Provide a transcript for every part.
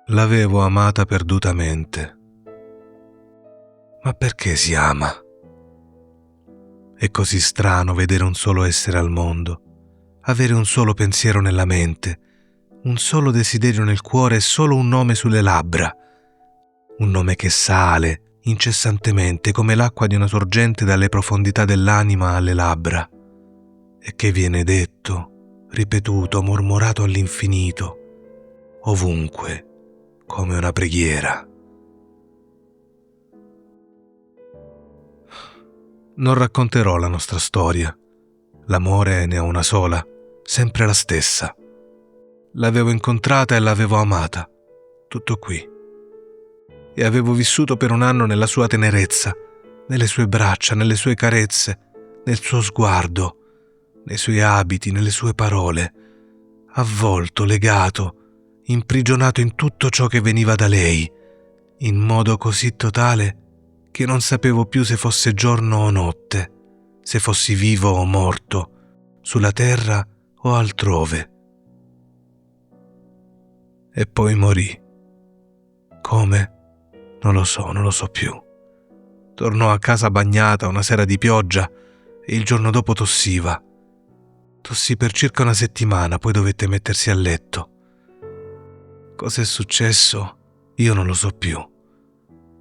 L'avevo amata perdutamente. Ma perché si ama? È così strano vedere un solo essere al mondo, avere un solo pensiero nella mente, un solo desiderio nel cuore e solo un nome sulle labbra. Un nome che sale incessantemente come l'acqua di una sorgente dalle profondità dell'anima alle labbra e che viene detto, ripetuto, mormorato all'infinito, ovunque, come una preghiera. Non racconterò la nostra storia. L'amore ne ha una sola, sempre la stessa. L'avevo incontrata e l'avevo amata. Tutto qui. E avevo vissuto per un anno nella sua tenerezza, nelle sue braccia, nelle sue carezze, nel suo sguardo, nei suoi abiti, nelle sue parole, avvolto, legato, imprigionato in tutto ciò che veniva da lei, in modo così totale che non sapevo più se fosse giorno o notte, se fossi vivo o morto, sulla terra o altrove. E poi morì. Come? Non lo so più. Tornò a casa bagnata una sera di pioggia e il giorno dopo tossiva. Tossì per circa una settimana, poi dovette mettersi a letto. Cos'è successo? Io non lo so più.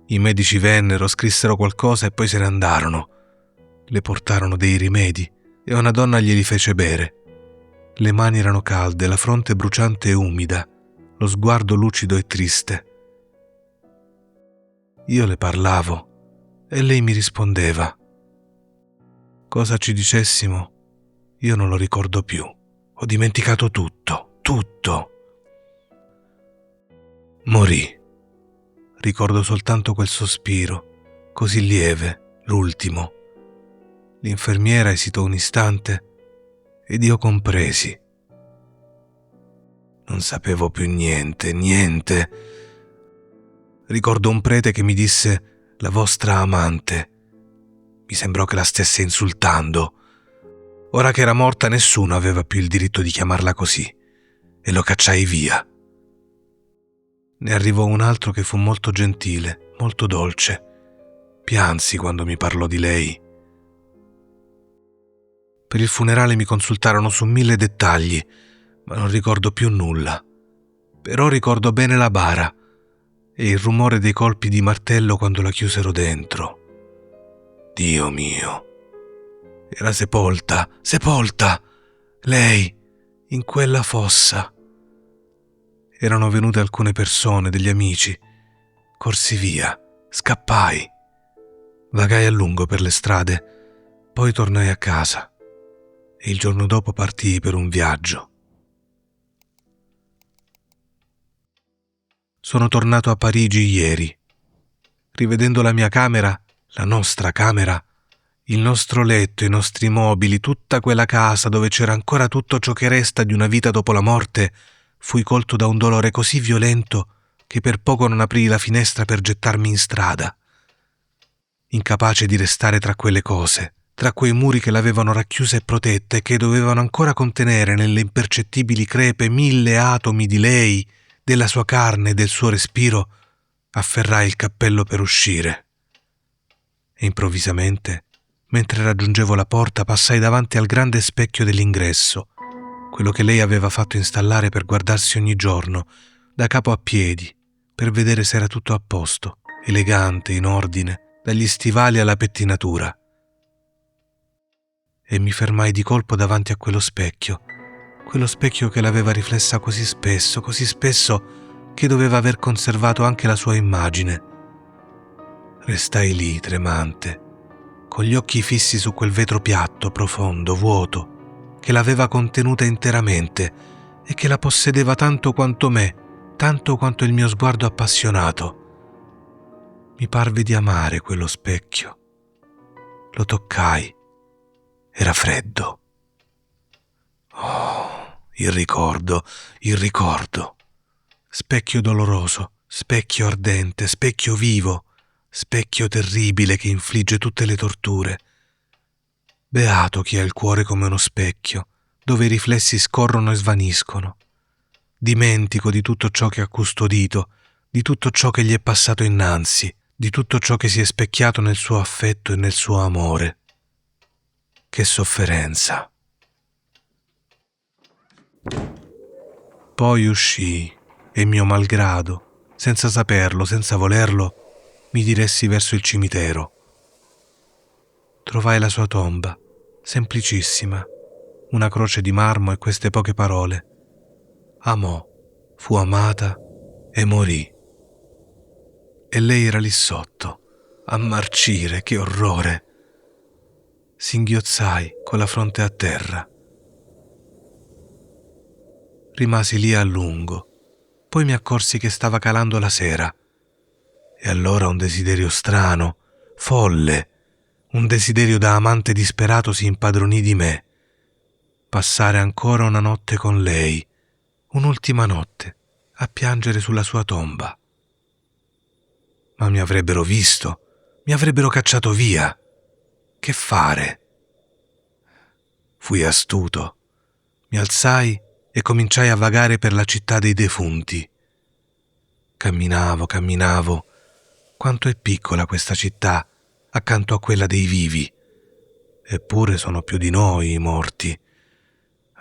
I medici vennero, scrissero qualcosa e poi se ne andarono. Le portarono dei rimedi e una donna glieli fece bere. Le mani erano calde, la fronte bruciante e umida, lo sguardo lucido e triste. Io le parlavo e lei mi rispondeva. Cosa ci dicessimo? Io non lo ricordo più. Ho dimenticato tutto, tutto. Morì. Ricordo soltanto quel sospiro, così lieve, l'ultimo. L'infermiera esitò un istante ed io compresi. Non sapevo più niente. Ricordo un prete che mi disse «la vostra amante». Mi sembrò che la stesse insultando. Ora che era morta nessuno aveva più il diritto di chiamarla così e lo cacciai via. Ne arrivò un altro che fu molto gentile, molto dolce. Piansi quando mi parlò di lei. Per il funerale mi consultarono su 1000 dettagli, ma non ricordo più nulla. Però ricordo bene la bara e il rumore dei colpi di martello quando la chiusero dentro. Dio mio! Era sepolta! Lei, in quella fossa. Erano venute alcune persone, degli amici. Corsi via, scappai. Vagai a lungo per le strade, poi tornai a casa e il giorno dopo partii per un viaggio. Sono tornato a Parigi ieri. Rivedendo la mia camera, la nostra camera, il nostro letto, i nostri mobili, tutta quella casa dove c'era ancora tutto ciò che resta di una vita dopo la morte, fui colto da un dolore così violento che per poco non aprii la finestra per gettarmi in strada. Incapace di restare tra quelle cose, tra quei muri che l'avevano racchiusa e protetta e che dovevano ancora contenere nelle impercettibili crepe 1000 atomi di lei, della sua carne e del suo respiro, afferrai il cappello per uscire. E improvvisamente, mentre raggiungevo la porta, passai davanti al grande specchio dell'ingresso, quello che lei aveva fatto installare per guardarsi ogni giorno, da capo a piedi, per vedere se era tutto a posto, elegante, in ordine, dagli stivali alla pettinatura. E mi fermai di colpo davanti a quello specchio che l'aveva riflessa così spesso che doveva aver conservato anche la sua immagine. Restai lì, tremante, con gli occhi fissi su quel vetro piatto, profondo, vuoto, che l'aveva contenuta interamente e che la possedeva tanto quanto me, tanto quanto il mio sguardo appassionato. Mi parve di amare quello specchio. Lo toccai. Era freddo. Oh, il ricordo. Specchio doloroso, specchio ardente, specchio vivo, specchio terribile che infligge tutte le torture. Beato chi ha il cuore come uno specchio, dove i riflessi scorrono e svaniscono, Dimentico di tutto ciò che ha custodito, di tutto ciò che gli è passato innanzi, di tutto ciò che si è specchiato nel suo affetto e nel suo amore. Che sofferenza. Poi uscii e mio malgrado, senza saperlo, senza volerlo, mi diressi verso il cimitero. Trovai la sua tomba, semplicissima, una croce di marmo e queste poche parole. Amò, fu amata e morì. E lei era lì sotto, a marcire, che orrore. Singhiozzai con la fronte a terra. Rimasi lì a lungo, poi mi accorsi che stava calando la sera. E allora un desiderio strano, folle, un desiderio da amante disperato si impadronì di me. Passare ancora una notte con lei, un'ultima notte, a piangere sulla sua tomba. Ma mi avrebbero visto, mi avrebbero cacciato via. Che fare? Fui astuto. Mi alzai e cominciai a vagare per la città dei defunti. Camminavo. Quanto è piccola questa città accanto a quella dei vivi. Eppure sono più di noi i morti.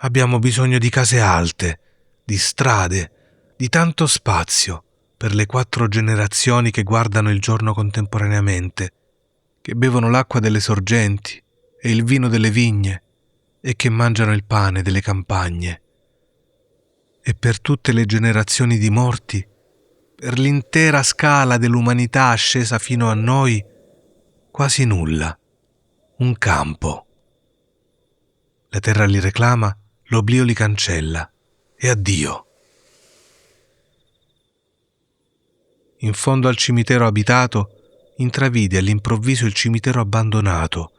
Abbiamo bisogno di case alte, di strade, di tanto spazio per le 4 generazioni che guardano il giorno contemporaneamente, che bevono l'acqua delle sorgenti e il vino delle vigne e che mangiano il pane delle campagne. E per tutte le generazioni di morti, per l'intera scala dell'umanità ascesa fino a noi, quasi nulla, un campo. La terra li reclama, l'oblio li cancella, e addio. In fondo al cimitero abitato, intravidi all'improvviso il cimitero abbandonato,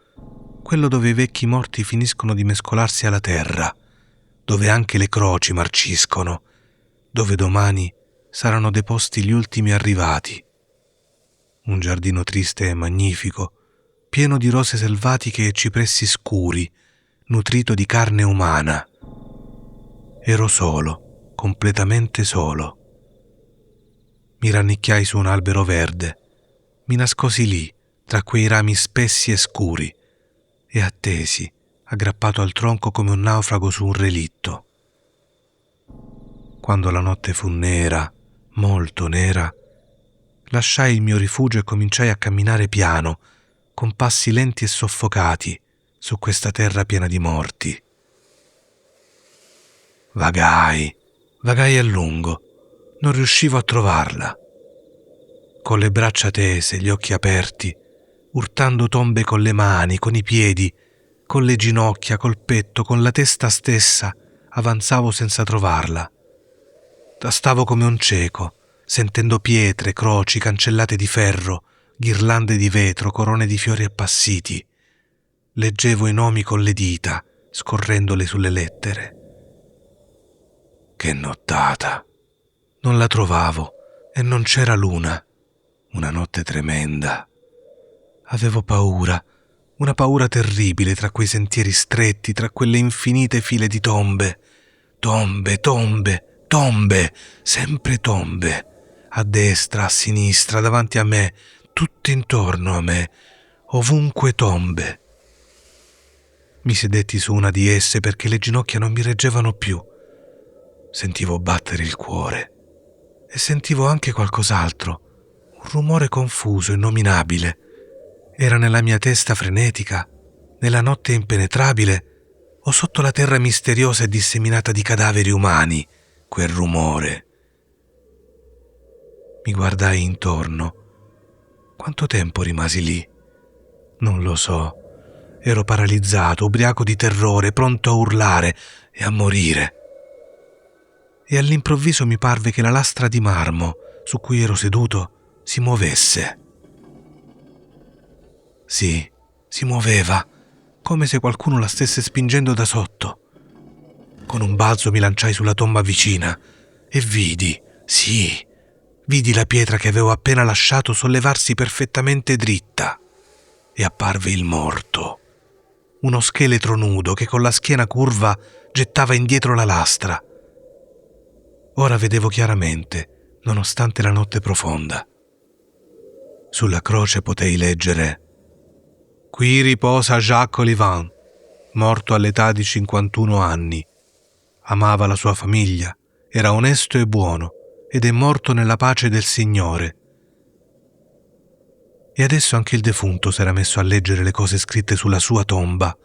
quello dove i vecchi morti finiscono di mescolarsi alla terra, dove anche le croci marciscono, dove domani saranno deposti gli ultimi arrivati. Un giardino triste e magnifico, pieno di rose selvatiche e cipressi scuri, nutrito di carne umana. Ero solo, completamente solo. Mi rannicchiai su un albero verde, mi nascosi lì, tra quei rami spessi e scuri, e attesi, aggrappato al tronco come un naufrago su un relitto. Quando la notte fu nera, molto nera, lasciai il mio rifugio e cominciai a camminare piano, con passi lenti e soffocati, su questa terra piena di morti. Vagai a lungo, non riuscivo a trovarla. Con le braccia tese, gli occhi aperti, urtando tombe con le mani, con i piedi, con le ginocchia, col petto, con la testa stessa, avanzavo senza trovarla. Tastavo come un cieco, sentendo pietre, croci, cancellate di ferro, ghirlande di vetro, corone di fiori appassiti. Leggevo i nomi con le dita, scorrendole sulle lettere. Che nottata! Non la trovavo e non c'era luna. Una notte tremenda. Avevo paura, una paura terribile tra quei sentieri stretti, tra quelle infinite file di tombe. Tombe, sempre tombe. A destra, a sinistra, davanti a me, tutto intorno a me, ovunque tombe. Mi sedetti su una di esse perché le ginocchia non mi reggevano più. Sentivo battere il cuore e sentivo anche qualcos'altro, un rumore confuso, innominabile. Era nella mia testa frenetica, nella notte impenetrabile o sotto la terra misteriosa e disseminata di cadaveri umani, quel rumore. Mi guardai intorno. Quanto tempo rimasi lì? Non lo so. Ero paralizzato, ubriaco di terrore, pronto a urlare e a morire. E all'improvviso mi parve che la lastra di marmo su cui ero seduto si muovesse. Sì, si muoveva, come se qualcuno la stesse spingendo da sotto. Con un balzo mi lanciai sulla tomba vicina e vidi la pietra che avevo appena lasciato sollevarsi perfettamente dritta e apparve il morto, uno scheletro nudo che con la schiena curva gettava indietro la lastra. Ora vedevo chiaramente, nonostante la notte profonda. Sulla croce potei leggere: «Qui riposa Jacques Olivan, morto all'età di 51 anni. Amava la sua famiglia, era onesto e buono ed è morto nella pace del Signore». E adesso anche il defunto s'era messo a leggere le cose scritte sulla sua tomba.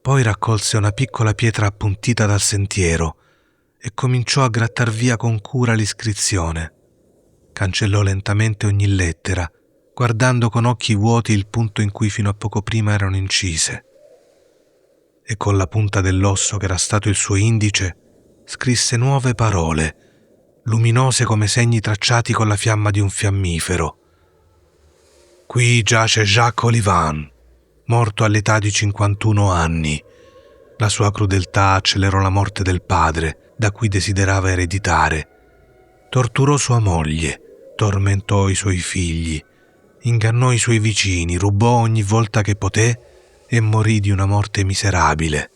Poi raccolse una piccola pietra appuntita dal sentiero e cominciò a grattar via con cura l'iscrizione. Cancellò lentamente ogni lettera, guardando con occhi vuoti il punto in cui fino a poco prima erano incise. E con la punta dell'osso che era stato il suo indice, scrisse nuove parole, luminose come segni tracciati con la fiamma di un fiammifero. «Qui giace Jacques Olivan, morto all'età di 51 anni. La sua crudeltà accelerò la morte del padre, da cui desiderava ereditare. Torturò sua moglie, tormentò i suoi figli, ingannò i suoi vicini, rubò ogni volta che poté e morì di una morte miserabile».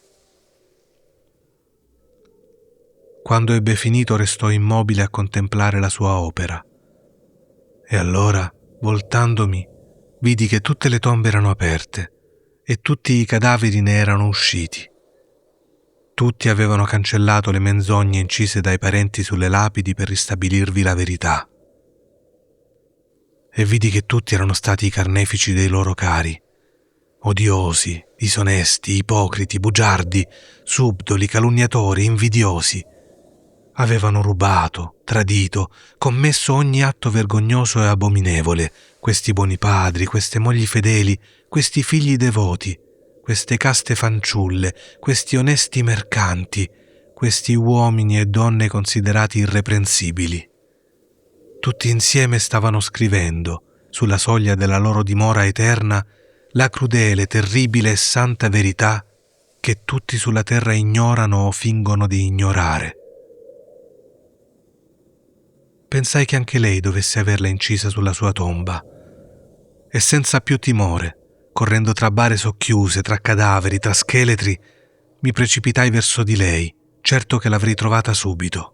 Quando ebbe finito restò immobile a contemplare la sua opera. E allora, voltandomi, vidi che tutte le tombe erano aperte e tutti i cadaveri ne erano usciti. Tutti avevano cancellato le menzogne incise dai parenti sulle lapidi per ristabilirvi la verità. E vidi che tutti erano stati i carnefici dei loro cari, odiosi, disonesti, ipocriti, bugiardi, subdoli, calunniatori, invidiosi. Avevano rubato, tradito, commesso ogni atto vergognoso e abominevole, questi buoni padri, queste mogli fedeli, questi figli devoti, queste caste fanciulle, questi onesti mercanti, questi uomini e donne considerati irreprensibili. Tutti insieme stavano scrivendo, sulla soglia della loro dimora eterna, la crudele, terribile e santa verità che tutti sulla terra ignorano o fingono di ignorare. Pensai che anche lei dovesse averla incisa sulla sua tomba, e senza più timore, correndo tra bare socchiuse, tra cadaveri, tra scheletri, mi precipitai verso di lei, certo che l'avrei trovata subito.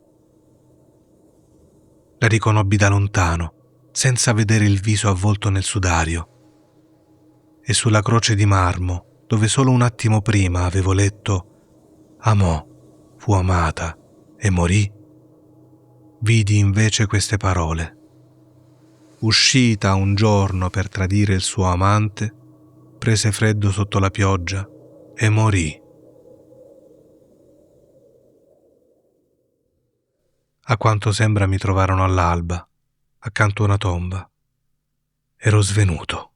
La riconobbi da lontano, senza vedere il viso avvolto nel sudario, e sulla croce di marmo, dove solo un attimo prima avevo letto «Amò, fu amata e morì», vidi invece queste parole: «Uscita un giorno per tradire il suo amante, prese freddo sotto la pioggia e morì». A quanto sembra mi trovarono all'alba, accanto a una tomba. Ero svenuto.